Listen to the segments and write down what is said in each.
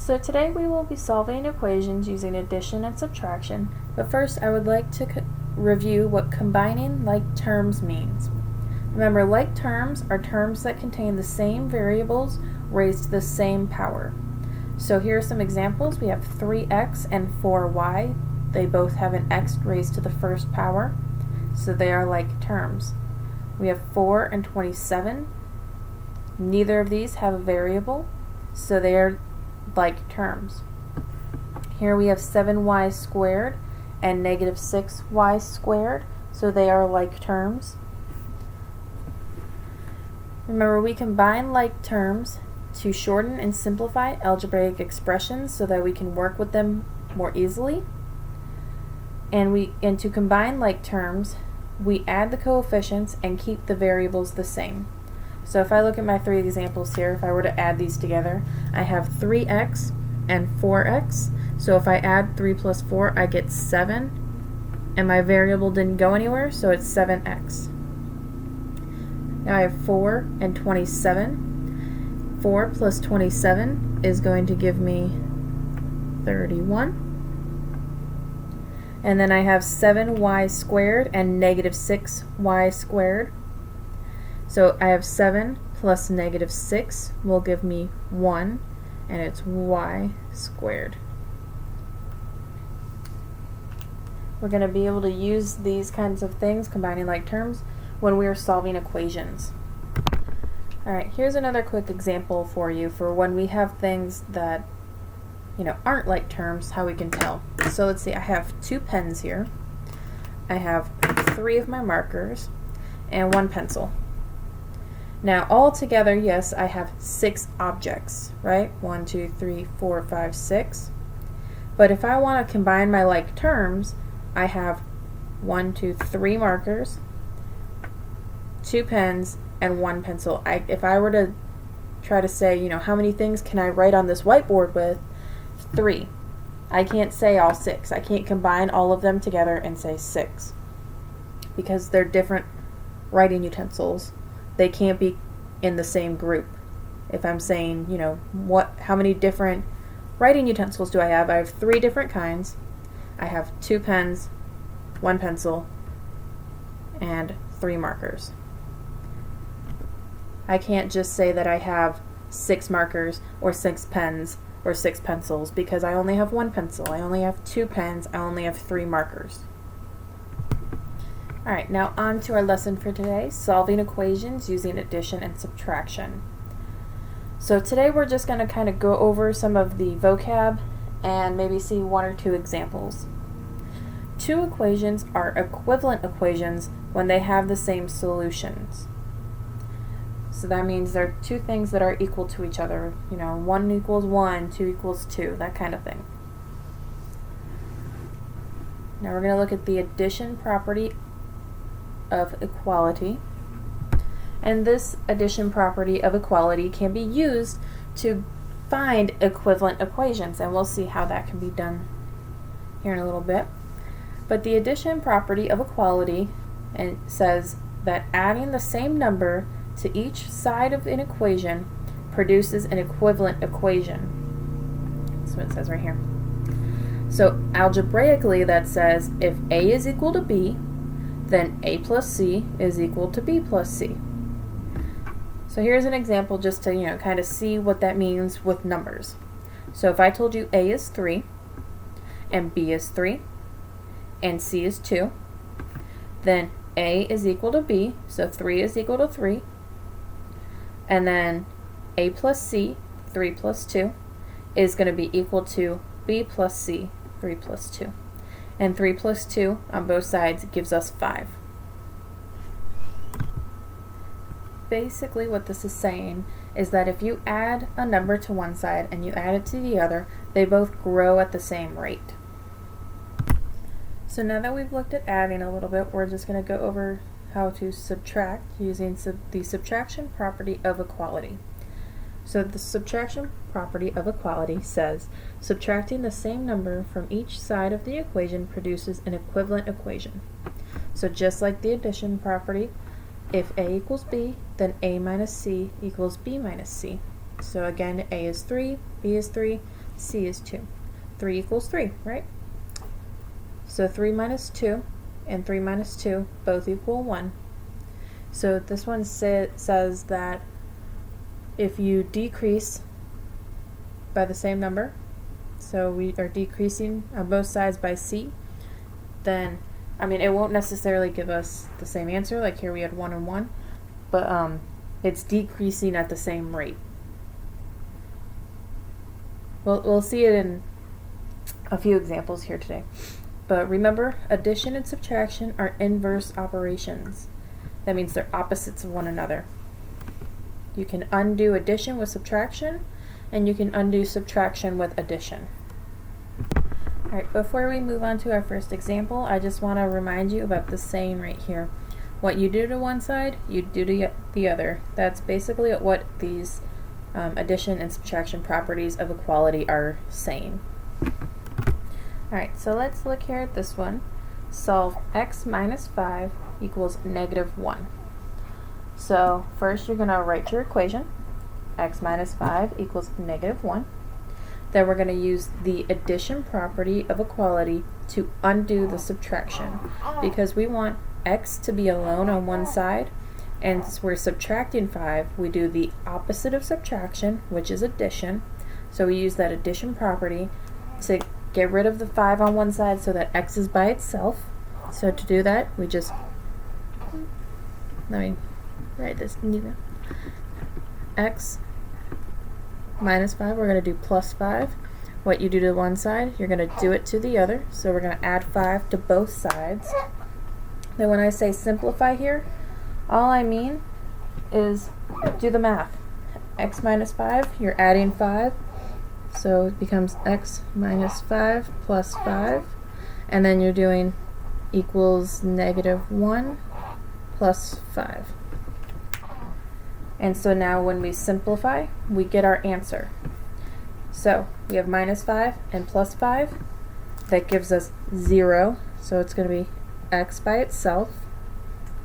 So today we will be solving equations using addition and subtraction, but first I would like to review what combining like terms means. Remember, like terms are terms that contain the same variables raised to the same power. So here are some examples. We have 3x and 4y. They both have an x raised to the first power, so they are like terms. We have 4 and 27. Neither of these have a variable, so they are like terms. Here we have 7y squared and negative 6y squared, so they are like terms. Remember, we combine like terms to shorten and simplify algebraic expressions so that we can work with them more easily. And to combine like terms, we add the coefficients and keep the variables the same. So if I look at my three examples here, if I were to add these together, I have 3x and 4x. So if I add 3 plus 4, I get 7, and my variable didn't go anywhere, so it's 7x. Now I have 4 and 27. 4 plus 27 is going to give me 31. And then I have 7y squared and negative 6y squared. So I have 7 plus negative 6 will give me 1, and it's y squared. We're going to be able to use these kinds of things, combining like terms, when we are solving equations. Alright, here's another quick example for you for when we have things that aren't like terms, how we can tell. So let's see, I have 2 pens here. I have 3 of my markers and 1 pencil. Now all together, yes, I have 6 objects, right? 1, 2, 3, 4, 5, 6. But if I want to combine my like terms, I have 1, 2, 3 markers, 2 pens, and 1 pencil. If I were to try to say, how many things can I write on this whiteboard with? 3. I can't say all 6. I can't combine all of them together and say 6 because they're different writing utensils. They can't be in the same group. If I'm saying, how many different writing utensils do I have? I have 3 different kinds. I have 2 pens, 1 pencil, and 3 markers. I can't just say that I have 6 markers or 6 pens or 6 pencils because I only have 1 pencil, I only have 2 pens, I only have 3 markers. Alright, now on to our lesson for today, solving equations using addition and subtraction. So today we're just going to kind of go over some of the vocab and maybe see 1 or 2 examples. 2 equations are equivalent equations when they have the same solutions. So that means there are 2 things that are equal to each other. 1 equals 1, 2 equals 2, that kind of thing. Now we're going to look at the addition property of equality. And this addition property of equality can be used to find equivalent equations, and we'll see how that can be done here in a little bit. But the addition property of equality says that adding the same number to each side of an equation produces an equivalent equation. That's what it says right here. So algebraically that says if A is equal to B, then A plus C is equal to B plus C. So here's an example just to kind of see what that means with numbers. So if I told you A is 3 and B is 3 and C is 2, then A is equal to B, so 3 is equal to 3, and then A plus C, 3 plus 2, is going to be equal to B plus C, 3 plus 2. And 3 plus 2 on both sides gives us 5. Basically what this is saying is that if you add a number to one side and you add it to the other, they both grow at the same rate. So now that we've looked at adding a little bit, we're just going to go over how to subtract using the subtraction property of equality. So the subtraction property of equality says subtracting the same number from each side of the equation produces an equivalent equation. So just like the addition property, if A equals B, then A minus C equals B minus C. So again, A is 3, B is 3, c is 2. 3 equals 3, right? So 3 minus 2 and 3 minus 2 both equal 1. So this one says that if you decrease by the same number, so we are decreasing on both sides by c, then, I mean, it won't necessarily give us the same answer, like here we had 1 and 1, but it's decreasing at the same rate. We'll see it in a few examples here today. But remember, addition and subtraction are inverse operations. That means they're opposites of one another. You can undo addition with subtraction, and you can undo subtraction with addition. Alright, before we move on to our first example, I just want to remind you about this saying right here. What you do to one side, you do to the other. That's basically what these addition and subtraction properties of equality are saying. Alright, so let's look here at this one. Solve x minus 5 equals negative 1. So first you're going to write your equation. X minus 5 equals negative 1. Then we're going to use the addition property of equality to undo the subtraction, because we want x to be alone on one side, and since we're subtracting 5, we do the opposite of subtraction, which is addition. So we use that addition property to get rid of the 5 on one side so that x is by itself. So to do that, we just, let me write this, x minus 5, we're going to do plus 5. What you do to one side, you're going to do it to the other. So we're going to add 5 to both sides. Then when I say simplify here, all I mean is do the math. X minus 5, you're adding 5. So it becomes x minus 5 plus 5. And then you're doing equals negative 1 plus 5. And so now when we simplify, we get our answer. So we have minus 5 and plus 5. That gives us 0. So it's going to be x by itself.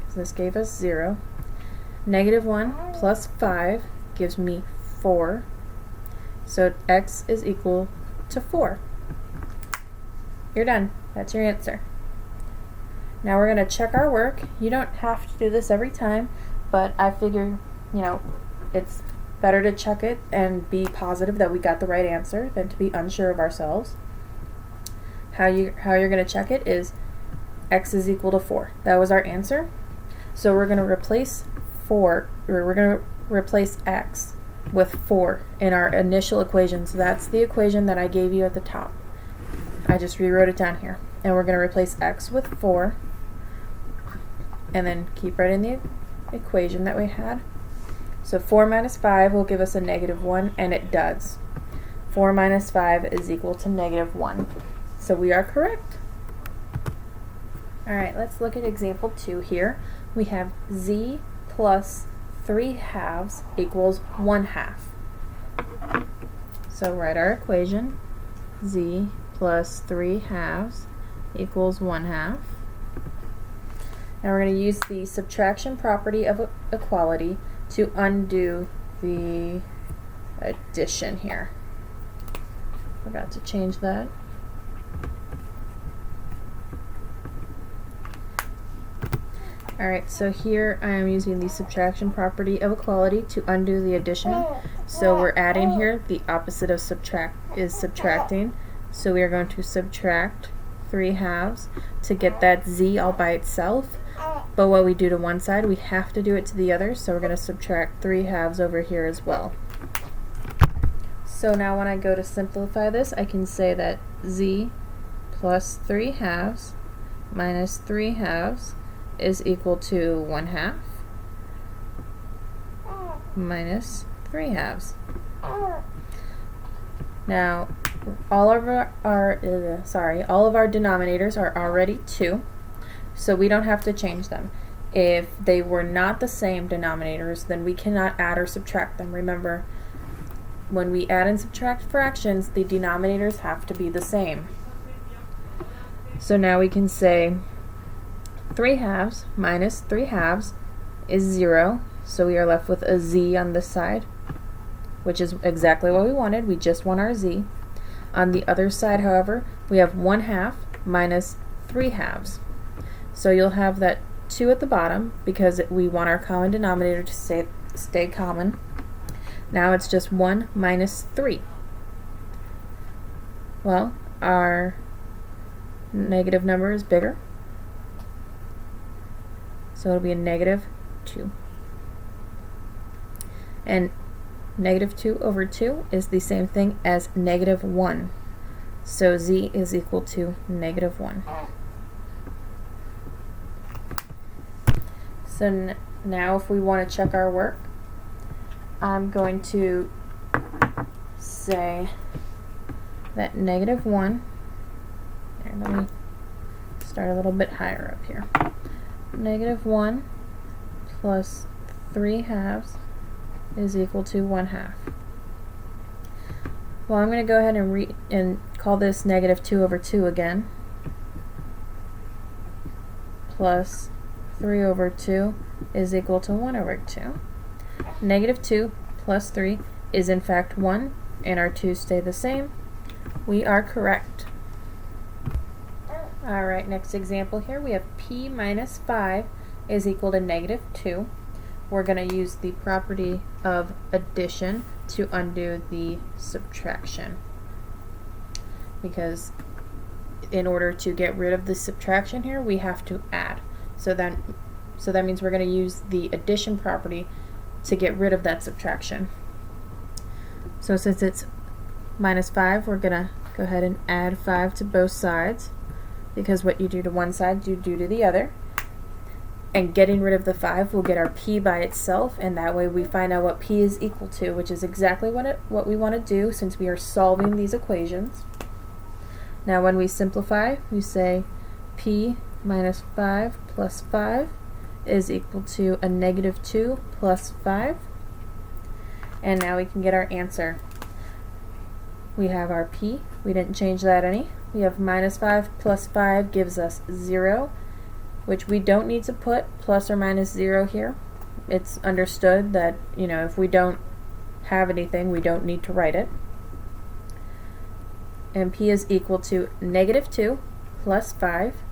So this gave us 0. Negative 1 plus 5 gives me 4. So x is equal to 4. You're done. That's your answer. Now we're going to check our work. You don't have to do this every time, but I figure, you know, it's better to check it and be positive that we got the right answer than to be unsure of ourselves. How you're going to check it is x is equal to 4. That was our answer. So we're going to replace 4, or we're going to replace x with 4 in our initial equation. So that's the equation that I gave you at the top. I just rewrote it down here. And we're going to replace x with 4, and then keep writing the equation that we had. So 4 minus 5 will give us a negative 1, and it does. 4 minus 5 is equal to negative 1. So we are correct. Alright, let's look at example 2 here. We have z plus 3 halves equals 1 half. So write our equation. Z plus 3 halves equals 1 half. Now we're going to use the subtraction property of equality to undo the addition here. Forgot to change that. Alright, so here I am using the subtraction property of equality to undo the addition. So we're adding here, the opposite of subtracting. So we are going to subtract 3 halves to get that z all by itself. But what we do to one side, we have to do it to the other, so we're going to subtract 3 halves over here as well. So now when I go to simplify this, I can say that z plus 3 halves minus 3 halves is equal to 1 half minus 3 halves. Now all of our denominators are already 2. So we don't have to change them. If they were not the same denominators, then we cannot add or subtract them. Remember, when we add and subtract fractions, the denominators have to be the same. So now we can say 3 halves minus 3 halves is 0. So we are left with a z on this side, which is exactly what we wanted. We just want our z. On the other side, however, we have 1/2 minus 3/2. So you'll have that 2 at the bottom because we want our common denominator to stay common. Now it's just 1 minus 3. Well, our negative number is bigger, so it'll be a -2. And -2 over 2 is the same thing as -1. So z is equal to -1. So now if we want to check our work, I'm going to say that -1, here, let me start a little bit higher up here. -1 plus 3/2 is equal to 1/2. Well, I'm going to go ahead and call this -2 over 2 again, plus 3 over 2 is equal to 1 over 2. -2 plus 3 is in fact 1, and our 2's stay the same. We are correct. Alright, next example here, we have p minus 5 is equal to -2. We're going to use the property of addition to undo the subtraction, because in order to get rid of the subtraction here, we have to add. So that means we're going to use the addition property to get rid of that subtraction. So since it's -5, we're going to go ahead and add 5 to both sides, because what you do to one side, you do to the other. And getting rid of the 5 will get our p by itself, and that way we find out what p is equal to, which is exactly what we want to do since we are solving these equations. Now when we simplify, we say p minus 5 plus 5 is equal to a -2 plus 5. And now we can get our answer. We have our p, we didn't change that any. We have -5 plus 5 gives us 0, which we don't need to put plus or minus 0 here. It's understood that, if we don't have anything, we don't need to write it. And p is equal to -2 plus 5,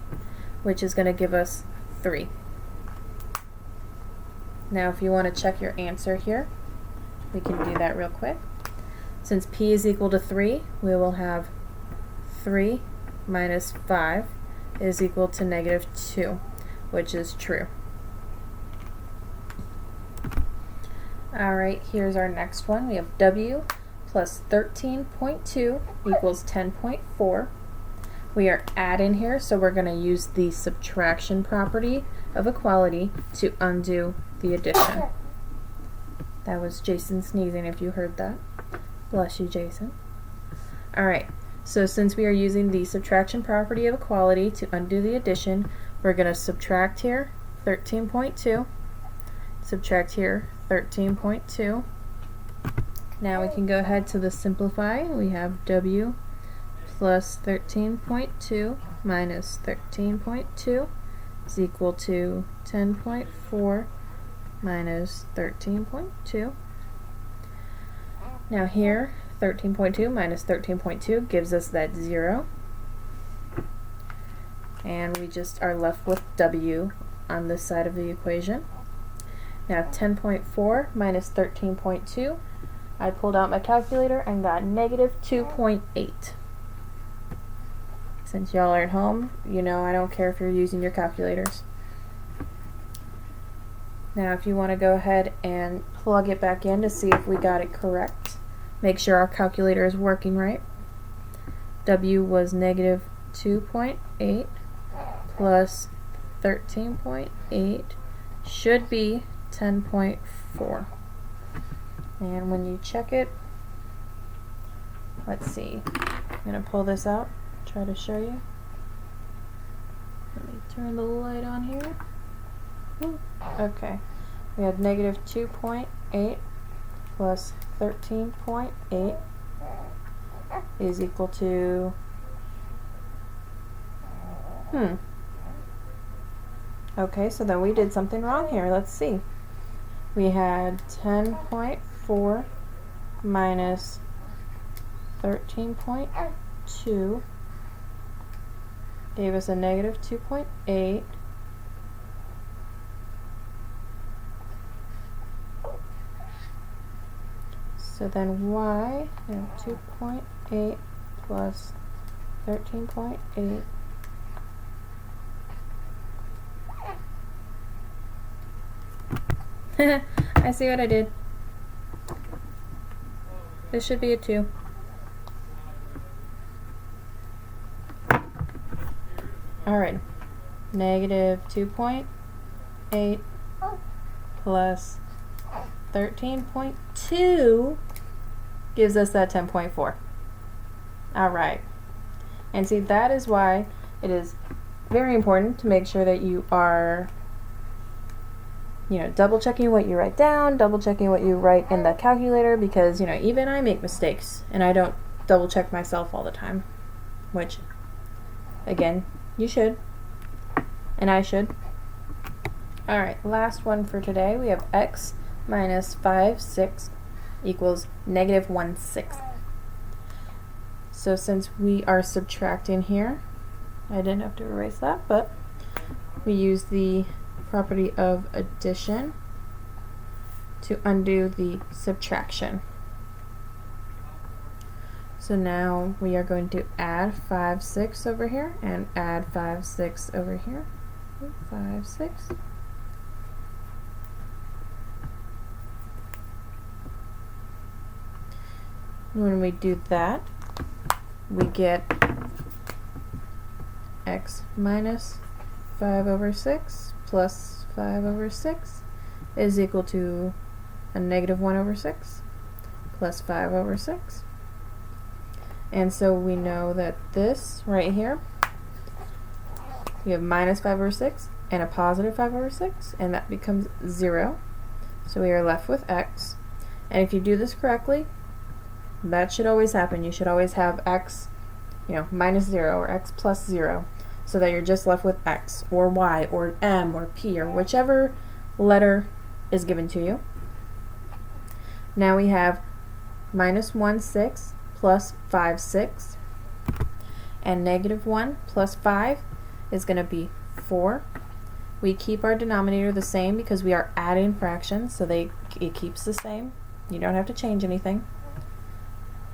which is going to give us 3. Now if you want to check your answer here, we can do that real quick. Since p is equal to 3, we will have 3 minus 5 is equal to -2, which is true. Alright, here's our next one. We have w plus 13.2 equals 10.4. We are adding here, so we're going to use the subtraction property of equality to undo the addition. That was Jason sneezing, if you heard that. Bless you, Jason. Alright, so since we are using the subtraction property of equality to undo the addition, we're going to subtract here 13.2, subtract here 13.2. Now we can go ahead to the simplify. We have w plus 13.2 minus 13.2 is equal to 10.4 minus 13.2. Now here, 13.2 minus 13.2 gives us that 0. And we just are left with w on this side of the equation. Now 10.4 minus 13.2, I pulled out my calculator and got -2.8. Since y'all are at home, I don't care if you're using your calculators. Now if you want to go ahead and plug it back in to see if we got it correct, make sure our calculator is working right. W was -2.8 plus 13.8 should be 10.4. And when you check it, let's see, I'm going to pull this out, try to show you. Let me turn the light on here. Okay, we have -2.8 plus 13.8 is equal to, okay, so then we did something wrong here. Let's see. We had 10.4 minus 13.2 gave us a negative 2.8. So then y, 2.8 plus 13.8 I see what I did. This should be a 2. Alright, negative 2.8 plus 13.2 gives us that 10.4. Alright, and see, that is why it is very important to make sure that you are double checking what you write down, double checking what you write in the calculator, because even I make mistakes and I don't double check myself all the time, which again, you should, and I should. Alright, last one for today. We have x minus 5/6 equals negative 1/6. So since we are subtracting here, I didn't have to erase that, but we use the property of addition to undo the subtraction. So now we are going to add 5/6 over here and add 5/6 over here. 5/6. When we do that, we get x minus 5/6 plus 5/6 is equal to a negative 1/6 plus 5/6. And so we know that this right here, we have minus 5/6 and a positive 5/6, and that becomes 0. So we are left with x. And if you do this correctly, that should always happen. You should always have x, minus 0 or x plus 0, so that you're just left with x or y or m or p or whichever letter is given to you. Now we have minus 1/6 plus 5/6, and negative 1 plus 5 is going to be 4. We keep our denominator the same because we are adding fractions, so it keeps the same. You don't have to change anything.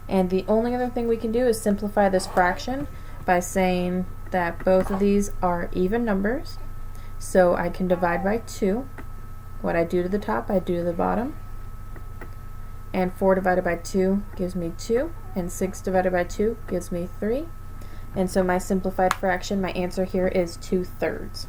And the only other thing we can do is simplify this fraction by saying that both of these are even numbers. So I can divide by 2. What I do to the top, I do to the bottom. And 4 divided by 2 gives me 2, and 6 divided by 2 gives me 3. And so my simplified fraction, my answer here is 2/3.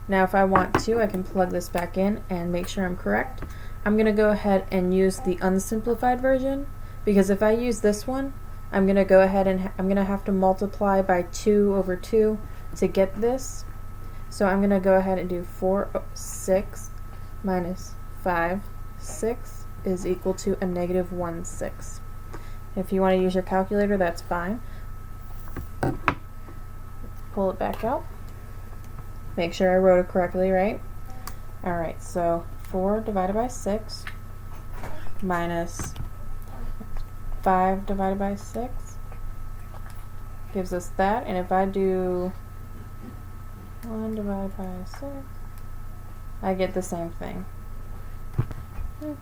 Now if I want to, I can plug this back in and make sure I'm correct. I'm going to go ahead and use the unsimplified version, because if I use this one, I'm going to go ahead and I'm going to have to multiply by 2/2 to get this. So I'm going to go ahead and do 4/6 minus 5/6 is equal to a negative 1/6. If you want to use your calculator, that's fine. Pull it back out. Make sure I wrote it correctly, right? Alright, so 4 divided by 6 minus 5 divided by 6 gives us that. And if I do 1 divided by 6, I get the same thing.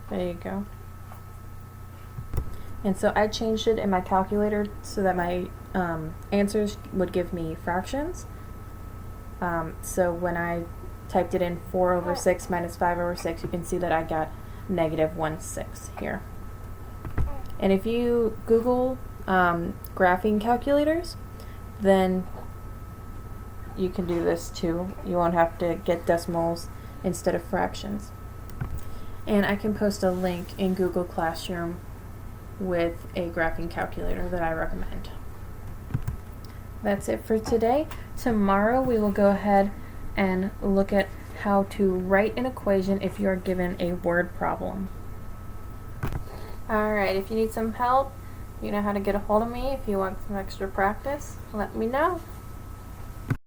There you go. And so I changed it in my calculator so that my answers would give me fractions. So when I typed it in 4/6 minus 5/6, you can see that I got negative 1/6 here. And if you Google graphing calculators, then you can do this too. You won't have to get decimals instead of fractions. And I can post a link in Google Classroom with a graphing calculator that I recommend. That's it for today. Tomorrow we will go ahead and look at how to write an equation if you are given a word problem. Alright, if you need some help, you know how to get a hold of me. If you want some extra practice, let me know.